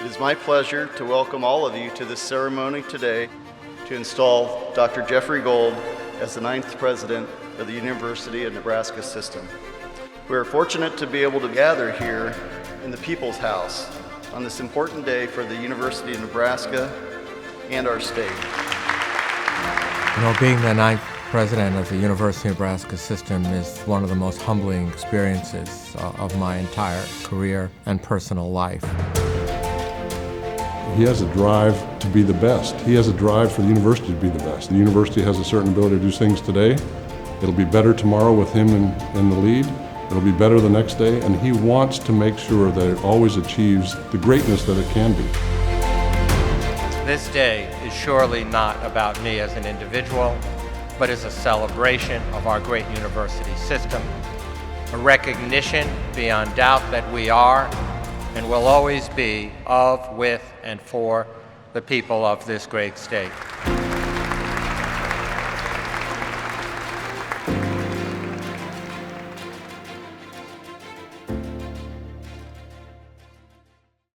is my pleasure to welcome all of you to this ceremony today to install Dr. Jeffrey Gold as the 9th President of the University of Nebraska System. We are fortunate to be able to gather here in the People's House on this important day for the University of Nebraska and our state. You know, being the 9th President of the University of Nebraska System is one of the most humbling experiences of my entire career and personal life. He has a drive to be the best. He has a drive for the university to be the best. The university has a certain ability to do things today. It'll be better tomorrow with him in the lead. It'll be better the next day, and he wants to make sure that it always achieves the greatness that it can be. This day is surely not about me as an individual, but is a celebration of our great university system, a recognition beyond doubt that we are and will always be of, with, and for the people of this great state.